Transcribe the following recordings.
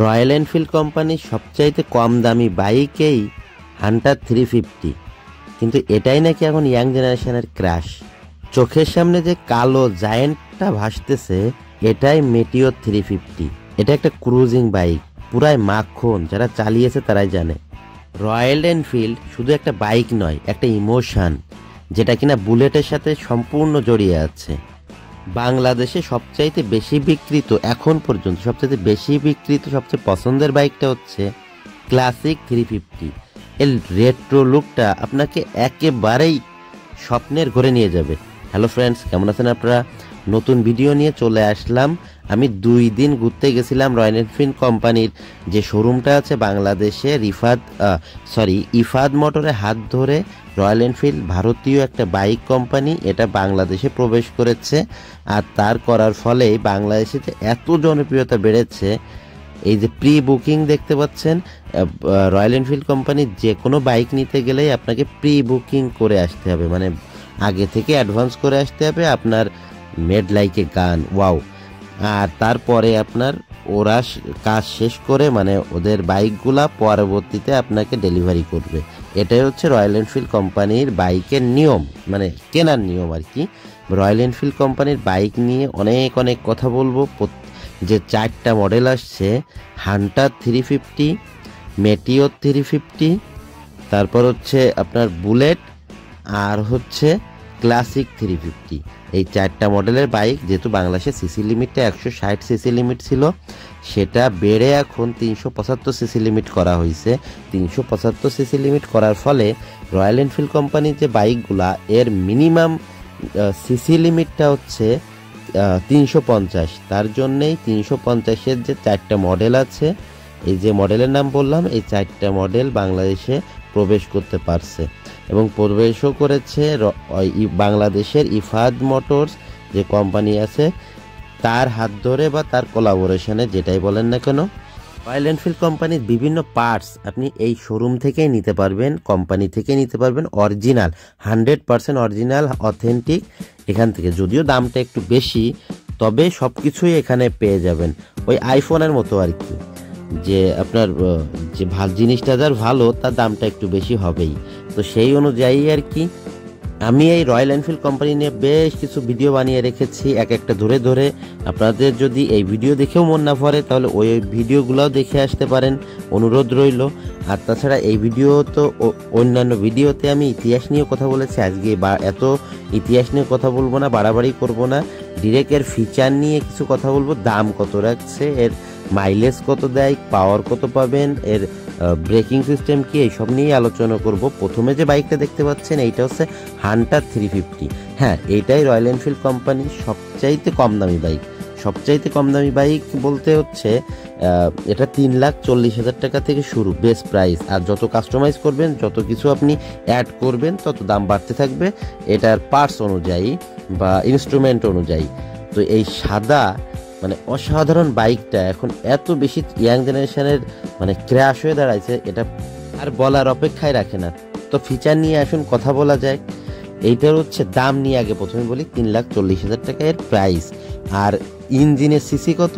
Royal Enfield কোম্পানির সবচাইতে কম দামি বাইকেই হান্টার 350, কিন্তু এটাই নাকি এখন ইয়াং জেনারেশনের ক্রাশ। চোখের সামনে যে কালো জায়েন্টটা ভাসতেছে এটাই মেটিওর 350। এটা একটা ক্রুজিং বাইক, পুরাই মাখন, যারা চালিয়েছে তারাই জানে। রয়্যাল এনফিল্ড শুধু একটা বাইক নয়, একটা ইমোশন, যেটা কিনা বুলেটের সাথে সম্পূর্ণ জড়িয়ে আছে। বাংলাদেশে সবচাইতে বেশি বিক্রিত, এখন পর্যন্ত সবচাইতে বেশি বিক্রিত সবচেয়ে পছন্দের বাইকটা হচ্ছে ক্লাসিক 350। এর রেট্রো লুকটা আপনাকে একেবারেই স্বপ্নের ঘরে নিয়ে যাবে। হ্যালো ফ্রেন্ডস, কেমন আছেন আপনারা? নতুন ভিডিও নিয়ে চলে আসলাম। আমি 2 দিন ঘুরতে গেছিলাম রয়্যাল এনফিল্ড কোম্পানির যে শোরুমটা আছে বাংলাদেশে, ইফাদ মোটরে হাত ধরে রয়্যাল এনফিল্ড ভারতীয় একটা বাইক কোম্পানি, এটা বাংলাদেশে প্রবেশ করেছে। আর তার করার ফলে বাংলাদেশে যে এত জনপ্রিয়তা বেড়েছে, এই যে প্রি বুকিং দেখতে পাচ্ছেন, রয়্যাল এনফিল্ড কোম্পানির যে কোনো বাইক নিতে গেলেই আপনাকে প্রি বুকিং করে আসতে হবে, মানে আগে থেকে অ্যাডভান্স করে আসতে হবে। আপনার মেড লাইক এ গান, ওয়াও। আর তারপরে আপনার ওরা কাজ শেষ করে, মানে ওদের বাইকগুলা পরবর্তীতে আপনাকে ডেলিভারি করবে। এটাই হচ্ছে রয়্যাল এনফিল্ড কোম্পানির বাইকের নিয়ম, মানে কেনার নিয়ম আর কি। রয়্যাল এনফিল্ড কোম্পানির বাইক নিয়ে অনেক অনেক কথা বলবো। যে 4টা মডেল আসছে, হান্টার 350, মেটিওর 350, তারপর হচ্ছে আপনার বুলেট, আর হচ্ছে ক্লাসিক 350। এই 4টা মডেলের বাইক, যেহেতু বাংলাদেশের সিসি লিমিটটা 160 সিসি লিমিট ছিল, সেটা বেড়ে এখন 375 সিসি লিমিট করা হয়েছে। 375 সিসি লিমিট করার ফলে রয়্যাল এনফিল্ড কোম্পানির যে বাইকগুলা, এর মিনিমাম সিসি লিমিটটা হচ্ছে 350। তার জন্যেই 350-এর যে 4টা মডেল আছে, এই যে মডেলের নাম বললাম, এই 4টা মডেল বাংলাদেশে প্রবেশ করতে পারছে এবং প্রবেশও করেছে বাংলাদেশের ইফাদ মোটরস যে কোম্পানি আছে তার হাত ধরে বা তার কোলাবোরেশনে, যেটাই বলেন না কেন। রয়্যাল এনফিল্ড কোম্পানির বিভিন্ন পার্টস আপনি এই শোরুম থেকেই নিতে পারবেন, কোম্পানি থেকে নিতে পারবেন, অরিজিনাল 100% অরিজিনাল অথেন্টিক এখান থেকে। যদিও দামটা একটু বেশি, তবে সব কিছুই এখানে পেয়ে যাবেন। ওই আইফোনের মতো আর কি, যে আপনার যে জিনিসটা যার ভালো, তার দামটা একটু বেশি হবেই। তো সেই অনুযায়ী আর কি আমি এই রয়্যাল এনফিল্ড কোম্পানি নিয়ে বেশ কিছু ভিডিও বানিয়ে রেখেছি, এক একটা ধরে ধরে। আপনাদের যদি এই ভিডিও দেখেও মন না পড়ে, তাহলে ওই ভিডিওগুলোও দেখে আসতে পারেন, অনুরোধ রইল। আর তাছাড়া এই ভিডিও তো অন্যান্য ভিডিওতে আমি ইতিহাস নিয়ে কথা বলেছি, আজকে এত ইতিহাস নিয়ে কথা বলবো না, বাড়াবাড়ি করব না। ডিরেক্ট এর ফিচার নিয়ে কিছু কথা বলবো, দাম কত রাখছে, এর মাইলেজ কত দেয়, পাওয়ার কত পাবেন, এর ব্রেকিং সিস্টেম কি, এইসব নিয়েই আলোচনা করব। প্রথমে যে বাইকটা দেখতে পাচ্ছেন, এইটা হচ্ছে হান্টার 350। হ্যাঁ, এইটাই রয়্যাল এনফিল্ড কোম্পানির সবচাইতে কম দামি বাইক। সবচাইতে কম দামি বাইক বলতে হচ্ছে এটা 3,40,000 টাকা থেকে শুরু, বেস্ট প্রাইস। আর যত কাস্টমাইজ করবেন, যত কিছু আপনি অ্যাড করবেন, তত দাম বাড়তে থাকবে এটার পার্টস অনুযায়ী বা ইনস্ট্রুমেন্ট অনুযায়ী। তো এই সাদা মানে অসাধারণ বাইকটা এখন এত বেশি ইয়াং জেনারেশনের মানে ক্র্যাশ হয়ে দাঁড়াইছে, এটা আর বলার অপেক্ষায় রাখে না। তো ফিচার নিয়ে আসুন কথা বলা যায়। এইটার হচ্ছে দাম নিয়ে আগে প্রথমে বলি, 3,40,000 টাকা এর প্রাইস। আর ইঞ্জিনের সিসি কত?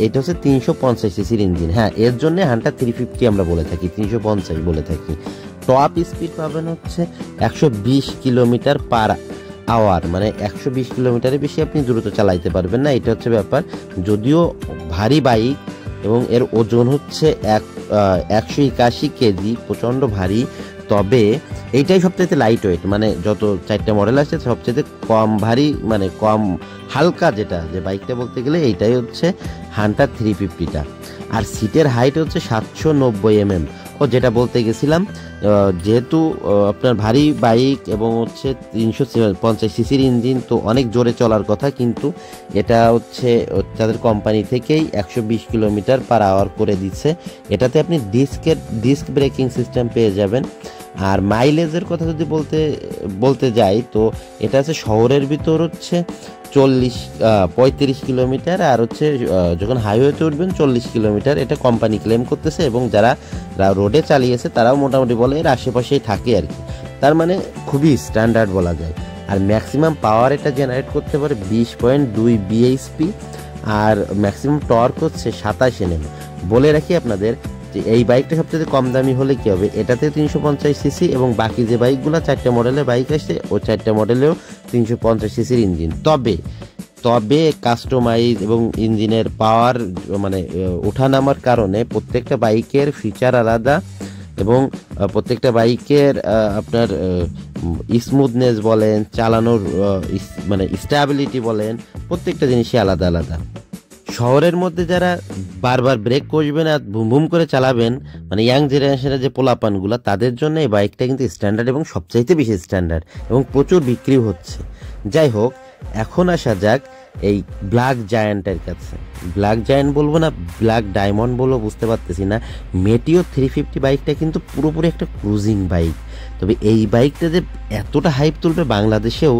এটা হচ্ছে 350 সিসির ইঞ্জিন। হ্যাঁ, এর জন্য হান্টার 350 আমরা বলে থাকি, 350 বলে থাকি। টপ স্পিড পাবেন হচ্ছে 120 কিলোমিটার পার আওয়ার, মানে 120 কিলোমিটারের বেশি আপনি দ্রুত চালাইতে পারবেন না, এটা হচ্ছে ব্যাপার। যদিও ভারী বাইক এবং এর ওজন হচ্ছে 181 কেজি, প্রচণ্ড ভারী। তবে এইটাই সবচেয়ে লাইট ওয়েট, মানে যত 4টা মডেল আছে সবচেয়ে কম ভারী, মানে কম হালকা যেটা, যে বাইকটা বলতে গেলে এইটাই হচ্ছে হান্টার 350টা। আর সিটের হাইট হচ্ছে 790 mm। ও যেটা বলতে গেছিলাম, যেহেতু আপনার ভারী বাইক এবং হচ্ছে 350 সিসির ইঞ্জিন, তো অনেক জোরে চলার কথা, কিন্তু এটা হচ্ছে তাদের কোম্পানি থেকেই 120 কিলোমিটার পার আওয়ার করে দিচ্ছে। এটাতে আপনি ডিস্ক ব্রেকিং সিস্টেম পেয়ে যাবেন। আর মাইলেজের কথা যদি বলতে যাই, তো এটা আছে শহরের ভিতর হচ্ছে 35 কিলোমিটার, আর হচ্ছে যখন হাইওয়েতে উঠবেন 40 কিলোমিটার। এটা কোম্পানি ক্লেম করতেছে, এবং যারা রোডে চালিয়েছে তারাও মোটামুটি বলে এর আশেপাশেই থাকে আর কি। তার মানে খুবই স্ট্যান্ডার্ড বলা যায়। আর ম্যাক্সিমাম পাওয়ার এটা জেনারেট করতে পারে 20.2 bhp। আর ম্যাক্সিমাম টর্ক হচ্ছে 27 এনএম। বলে রাখি আপনাদের যে এই বাইকটা সবচেয়ে কম দামি হলে কি হবে, এটাতে 350 সিসি এবং বাকি যে বাইকগুলো 4টা মডেলের বাইক আসছে ও 4টা মডেলেও 350 সিসির ইঞ্জিন। তবে কাস্টমাইজ এবং ইঞ্জিনের পাওয়ার মানে ওঠানামার কারণে প্রত্যেকটা বাইকের ফিচার আলাদা এবং প্রত্যেকটা বাইকের আপনার স্মুথনেস বলেন, চালানোর মানে স্টেবিলিটি বলেন, প্রত্যেকটা জিনিসই আলাদা আলাদা। শহরের মধ্যে যারা বারবার ব্রেক কষবেন আর বুম বুম করে চালাবেন, মানে ইয়াং জেনারেশনের যে পোলাপানগুলো, তাদের জন্য এই বাইকটা কিন্তু স্ট্যান্ডার্ড এবং সবচাইতে বেশি স্ট্যান্ডার্ড এবং প্রচুর বিক্রি হচ্ছে। যাই হোক, এখন আসা যাক এই ব্ল্যাক জায়ান্টের কাছে। ব্ল্যাক জায়ান্ট বলবো না ব্ল্যাক ডায়মন্ড বলবো বুঝতে পারতেছি না। মেটিওর 350 বাইকটা কিন্তু পুরোপুরি একটা ক্রুজিং বাইক। তবে এই বাইকটা যে এতটা হাইপ তুলবে বাংলাদেশের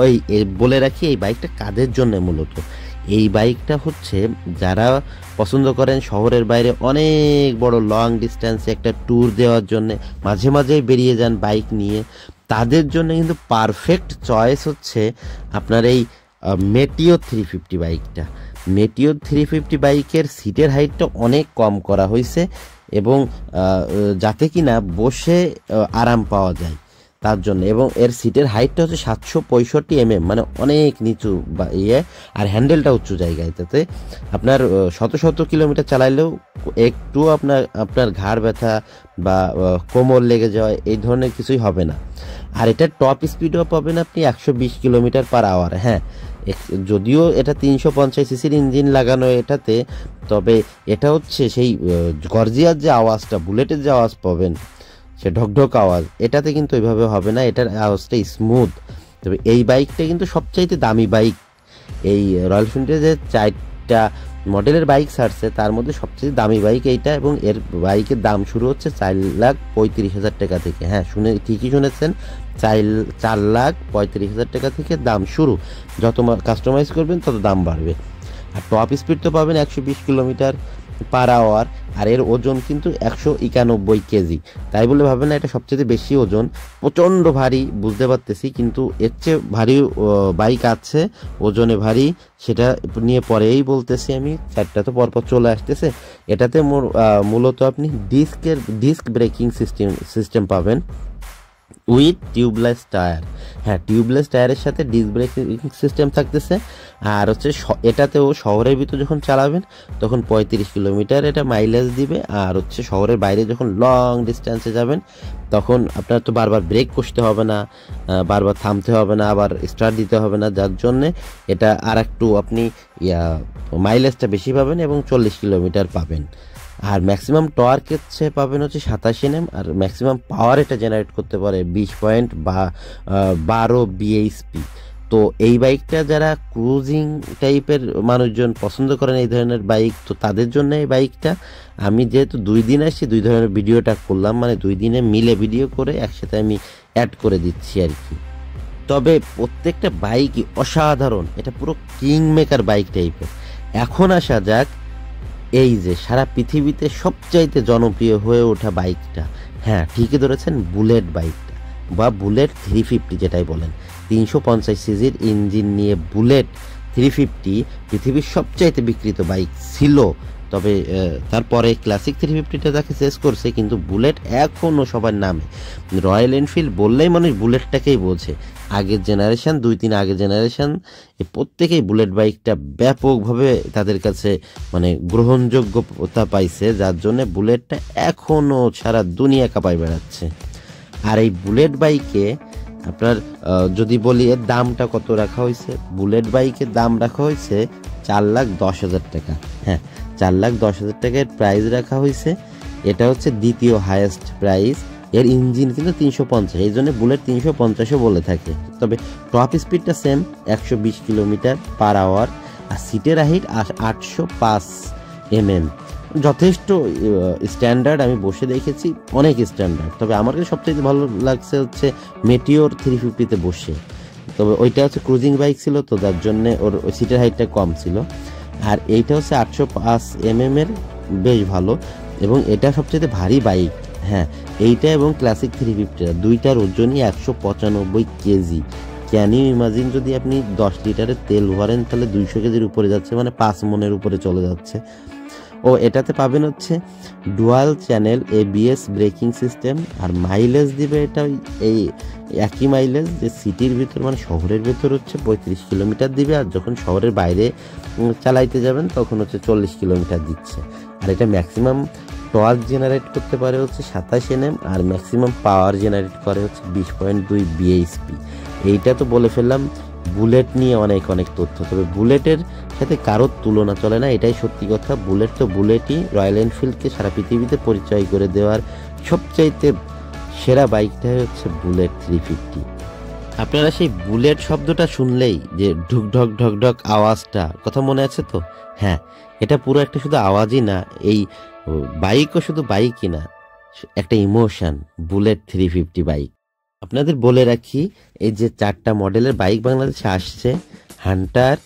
ওই বলে রাখি এই বাইকটা কাদের জন্য মূলত। এই বাইকটা হচ্ছে যারা পছন্দ করেন শহরের বাইরে অনেক বড় লং ডিস্টেন্সে একটা ট্যুর দেওয়ার জন্য, মাঝে মাঝেই বেরিয়ে যান বাইক নিয়ে, তাদের জন্য কিন্তু পারফেক্ট চয়েস হচ্ছে আপনার এই মেটিওর 350 বাইকটা। মেটিওর 350 বাইকের সিটের হাইটটা অনেক কম করা হয়েছে এবং যাতে কিনা বসে আরাম পাওয়া যায় তার জন্য, এবং এর সিটের হাইটটা হচ্ছে 765 mm, মানে অনেক নিচু বা আর হ্যান্ডেলটা উঁচু জায়গায়, তাতে আপনার শত কিলোমিটার চালাইলেও একটু আপনার ঘাড় ব্যথা বা কোমর লেগে যাওয়া এই ধরনের কিছুই হবে না। আর এটা টপ স্পিডও পাবেন আপনি 120 কিলোমিটার/আওয়ার। হ্যাঁ, যদিও এটা 350 সিসির ইঞ্জিন লাগানো এটাতে, তবে এটা হচ্ছে সেই গর্জিয়ার যে আওয়াজটা, বুলেটের যে আওয়াজ পাবেন, সে ঢকঢক আওয়াজ, এটাতে কিন্তু ওইভাবে হবে না, এটার আওয়াজটা স্মুথ। তবে এই বাইকটা কিন্তু সবচাইতে দামি বাইক। এই রয়্যাল এনফিল্ডের যে 4টা মডেলের বাইক ছাড়ছে তার মধ্যে সবচেয়ে দামি বাইক এইটা, এবং এর বাইকের দাম শুরু হচ্ছে 4,35,000 টাকা থেকে। হ্যাঁ, ঠিকই শুনেছেন, 4,35,000 টাকা থেকে দাম শুরু। যত কাস্টমাইজ করবেন তত দাম বাড়বে। আর টপ স্পিড তো পাবেন 120 কিলোমিটার/আওয়ার, আর এর ওজন কিন্তু 191 কেজি। তাই বলে ভাবেন না এটা সবচেয়ে বেশি ওজন, প্রচণ্ড ভারী বুঝতে পারতেছি, কিন্তু এর চেয়ে ভারী বাইক আছে ওজনে ভারী, সেটা নিয়ে পরেই বলতেছি আমি। 4টা তো পরপর চলে আসতেছে। এটাতে মূলত আপনি ডিস্ক ব্রেকিং সিস্টেম পাবেন উইথ টিউবলেস টায়ার। হ্যাঁ, টিউবলেস টায়ারের সাথে ডিস্ক ব্রেকিং সিস্টেম থাকতেছে। আর হচ্ছে এটাতেও শহরের ভিতর যখন চালাবেন তখন 35 কিলোমিটার এটা মাইলেজ দিবে। আর হচ্ছে শহরের বাইরে যখন লং ডিস্টেন্সে যাবেন তখন আপনার তো বারবার ব্রেক কষতে হবে না, বারবার থামতে হবে না, আবার স্টার্ট দিতে হবে না, যার জন্যে এটা আর একটু আপনি মাইলেজটা বেশি পাবেন এবং 40 কিলোমিটার পাবেন। আর ম্যাক্সিমাম টর্ক হচ্ছে পাবেন হচ্ছে 27 NM, আর ম্যাক্সিমাম পাওয়ার এটা জেনারেট করতে পারে 20.12 bhp। তো এই বাইকটা যারা ক্রুজিং টাইপের মানুষজন পছন্দ করেন এই ধরনের বাইক, তো তাদের জন্য এই বাইকটা। আমি যেহেতু 2 দিন আসছি, 2 ধরনের ভিডিওটা করলাম, মানে 2 দিনে মিলে ভিডিও করে একসাথে আমি অ্যাড করে দিচ্ছি আর কি। তবে প্রত্যেকটা বাইকই অসাধারণ, এটা পুরো কিং মেকার বাইক টাইপের। এখন আসা যাক এই যে সারা পৃথিবীতে সবচাইতে জনপ্রিয় হয়ে ওঠা বাইকটা। হ্যাঁ, ঠিকই ধরেছেন, বুলেট বাইকটা বা বুলেট 350 যেটাই বলেন। 350 সিসির ইঞ্জিন নিয়ে বুলেট 350 পৃথিবীর সবচাইতে বিক্রিত বাইক ছিল। তবে তারপরে ক্লাসিক 350টা তাকে শেষ করছে, কিন্তু বুলেট এখনও সবার নামে। রয়্যাল এনফিল্ড বললেই মানুষ বুলেটটাকেই বোঝে। আগের জেনারেশন, 2-3 আগের জেনারেশন প্রত্যেকেই বুলেট বাইকটা ব্যাপকভাবে তাদের কাছে মানে গ্রহণযোগ্যতা পাইছে, যার জন্য বুলেটটা এখনও সারা দুনিয়া কাঁপায় বেড়াচ্ছে। আর এই বুলেট বাইকে আপনার যদি বলি এর দামটা কত রাখা হয়েছে, বুলেট বাইকের দাম রাখা হয়েছে 4,10,000 টাকা। হ্যাঁ, 4,10,000 টাকার প্রাইস রাখা হয়েছে। এটা হচ্ছে দ্বিতীয় হাইয়েস্ট প্রাইস। এর ইঞ্জিন কিন্তু 350, এই জন্য বুলেট 350ও বলে থাকে। তবে টপ স্পিডটা সেম 120 কিলোমিটার/আওয়ার, আর সিটের হাইট 805 mm, যথেষ্ট স্ট্যান্ডার্ড। আমি বসে দেখেছি, অনেক স্ট্যান্ডার্ড। তবে আমার কাছে সবথেকে ভালো লাগছে হচ্ছে মেটিওর 350তে বসে। তবে ওইটা হচ্ছে ক্রুজিং বাইক ছিল, তো যার জন্যে ওর সিটের হাইটটা কম ছিল। আর এইটা হচ্ছে 805 mm এর, বেশ ভালো, এবং এটা সবচেয়ে ভারী বাইক। হ্যাঁ, এইটা এবং ক্লাসিক 350 দুইটার ওজনই 195 কেজি। ক্যান ইউ ইমাজিন যদি আপনি 10 লিটারের তেল ভরেন তাহলে 200 কেজির উপরে যাচ্ছে, মানে 5 মনের উপরে চলে যাচ্ছে। ও এটাতে পাবেন হচ্ছে dual channel ABS braking system, আর মাইলেজ দিবে এটা এই একই মাইলেজ যে সিটির ভিতর মানে শহরের ভিতর হচ্ছে 35 কিলোমিটার দিবে, আর যখন শহরের বাইরে চালাইতে যাবেন তখন হচ্ছে 40 কিলোমিটার দিচ্ছে। আর এটা ম্যাক্সিমাম টর্ক জেনারেট করতে পারে হচ্ছে 27 NM, আর ম্যাক্সিমাম পাওয়ার জেনারেট করে হচ্ছে 20.2 bhp। এইটা তো বলে ফেললাম বুলেট নিয়ে অনেক তথ্য, তবে বুলেটের সাথে কারোর তুলনা চলে না, এটাই সত্যি কথা। বুলেট তো বুলেটই, রয়্যাল এনফিল্ডকে সারা পৃথিবীতে পরিচয় করে দেওয়ার সবচাইতে সেরা বাইকটাই হচ্ছে বুলেট 350। আপনারা সেই বুলেট শব্দটা শুনলেই যে ঢুক ঢক ঢক ঢক আওয়াজটা কথা মনে আছে তো? হ্যাঁ, এটা পুরো একটা শুধু আওয়াজই না, এই বাইকও শুধু বাইকই না, একটা ইমোশন। বুলেট 350 বাইক আপনাদের বলে রাখি, এই যে 4টা মডেলের বাইক বাংলাদেশে আসছে, হান্টার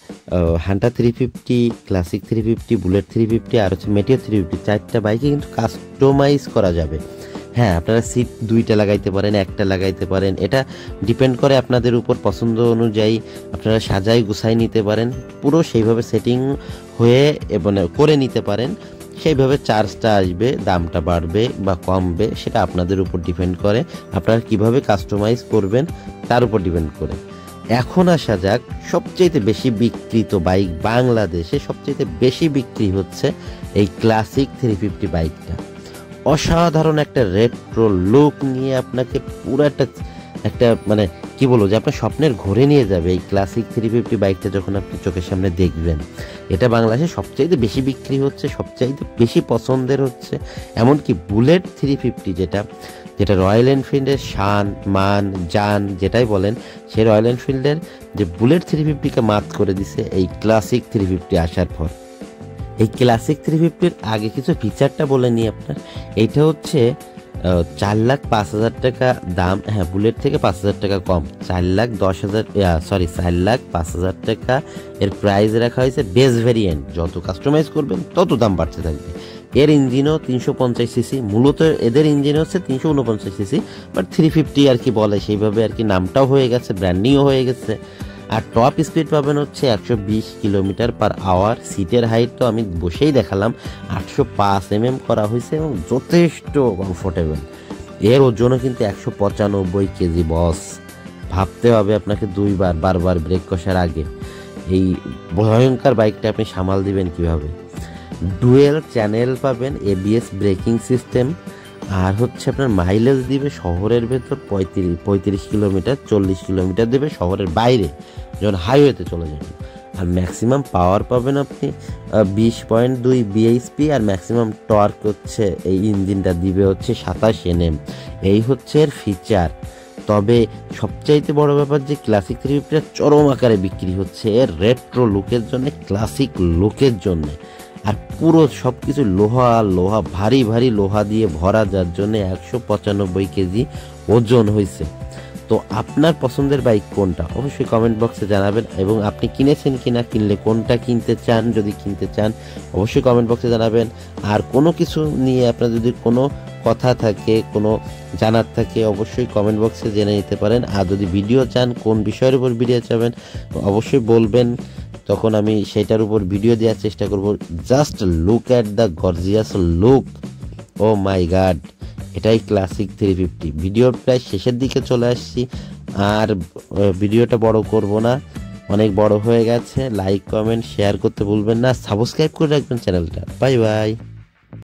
350, ক্লাসিক 350, বুলেট 350 আর হচ্ছে মেটিওর 350, 4টা বাইকে কিন্তু কাস্টমাইজ করা যাবে। হ্যাঁ, আপনারা সিট 2টা লাগাইতে পারেন, 1টা লাগাইতে পারেন, এটা ডিপেন্ড করে আপনাদের উপর, পছন্দ অনুযায়ী আপনারা সাজাই গুছাই নিতে পারেন, পুরো সেইভাবে সেটিং হয়ে মানে করে নিতে পারেন। সেইভাবে চার্জটা আসবে, দামটা বাড়বে বা কমবে সেটা আপনাদের উপর ডিপেন্ড করে, আপনারা কিভাবে কাস্টমাইজ করবেন তার উপর ডিপেন্ড করে। এখন আসা যাক, সবচেয়ে বেশি বিক্রিত বাইক বাংলাদেশে, সবচেয়ে বেশি বিক্রি হচ্ছে এই ক্লাসিক 350 বাইকটা। অসাধারণ একটা রেট্রো লুক নিয়ে আপনাকে পুরো একটা মানে কি বলবো যে আপনার স্বপ্নের ঘরে নিয়ে যাবে এই ক্লাসিক 350 বাইকটা যখন আপনি চোখের সামনে দেখবেন। এটা বাংলাদেশে সবচাইতে বেশি বিক্রি হচ্ছে, সবচাইতে বেশি পছন্দের হচ্ছে। এমনকি বুলেট 350 যেটা রয়্যাল এনফিল্ডের শান মান জান যেটাই বলেন, সেই রয়্যাল এনফিল্ডের যে বুলেট 350কে মাত করে দিছে এই ক্লাসিক 350 আসার পর। এই ক্লাসিক 350-র আগে কিছু ফিচারটা বলে নিই আপনার। এইটা হচ্ছে 4,05,000 টাকা দাম, হ্যাঁ বুলেট থেকে 5,000 টাকা কম, 4,05,000 টাকা এর প্রাইস রাখা হয়েছে। বেস ভেরিয়েন্ট যত কাস্টমাইজ করবেন তত দাম বাড়তে থাকবে। এর ইঞ্জিনও 350 সিসি, মূলত এদের ইঞ্জিন হচ্ছে 349 সিসি, বাট 350 আর কি বলে সেইভাবে আর কি, নামটাও হয়ে গেছে, ব্র্যান্ডিংও হয়ে গেছে। আর টপ স্পিড পাবেন হচ্ছে 120 কিলোমিটার/আওয়ার। সিটের হাইট তো আমি বসেই দেখালাম, 805 mm করা হয়েছে এবং যথেষ্ট কমফোর্টেবল। এর ওজনও কিন্তু 195 কেজি বস। ভাবতে হবে আপনাকে বারবার ব্রেক কষার আগে এই ভয়ঙ্কর বাইকটা আপনি সামাল দিবেন কিভাবে। ডুয়েল চ্যানেল পাবেন, ABS ব্রেকিং সিস্টেম, আর হচ্ছে আপনার মাইলেজ দিবে শহরের ভেতর 35 কিলোমিটার, 40 কিলোমিটার দেবে শহরের বাইরে যখন হাইওয়েতে চলে যাবেন। আর ম্যাক্সিমাম পাওয়ার পাবেন আপনি 20.2 bhp, আর ম্যাক্সিমাম টর্ক হচ্ছে এই ইঞ্জিনটা দিবে হচ্ছে 27 NM। এই হচ্ছে এর ফিচার। তবে সবচাইতে বড় ব্যাপার যে ক্লাসিক 350 চরম আকারে বিক্রি হচ্ছে এর রেট্রো লুকের জন্য, ক্লাসিক লুকের জন্য। আর পুরো সব কিছু লোহা ভারী লোহা দিয়ে ভরা, যার জন্য 195 কেজি ওজন হয়েছে। তো আপনার পছন্দের বাইক কোনটা অবশ্যই কমেন্ট বক্সে জানাবেন, এবং আপনি কিনেছেন কিনা, কিনলে কোনটা কিনতে চান, যদি কিনতে চান অবশ্যই কমেন্ট বক্সে জানাবেন। আর কোনো কিছু নিয়ে আপনার যদি কোনো কথা থাকে, কোনো জানার থাকে অবশ্যই কমেন্ট বক্সে জেনে নিতে পারেন। আর যদি ভিডিও চান, কোন বিষয়ের উপর ভিডিও চাবেন অবশ্যই বলবেন, তখন আমি সেটার উপর ভিডিও দেওয়ার চেষ্টা করব। Just look at the gorgeous look, oh my God, এটাই ক্লাসিক 350। ভিডিওর প্রায় শেষের দিকে চলে আসছি, আর ভিডিওটা বড় করব না, অনেক বড় হয়ে গেছে। লাইক কমেন্ট শেয়ার করতে ভুলবেন না, সাবস্ক্রাইব করে রাখবেন চ্যানেলটা। Bye bye.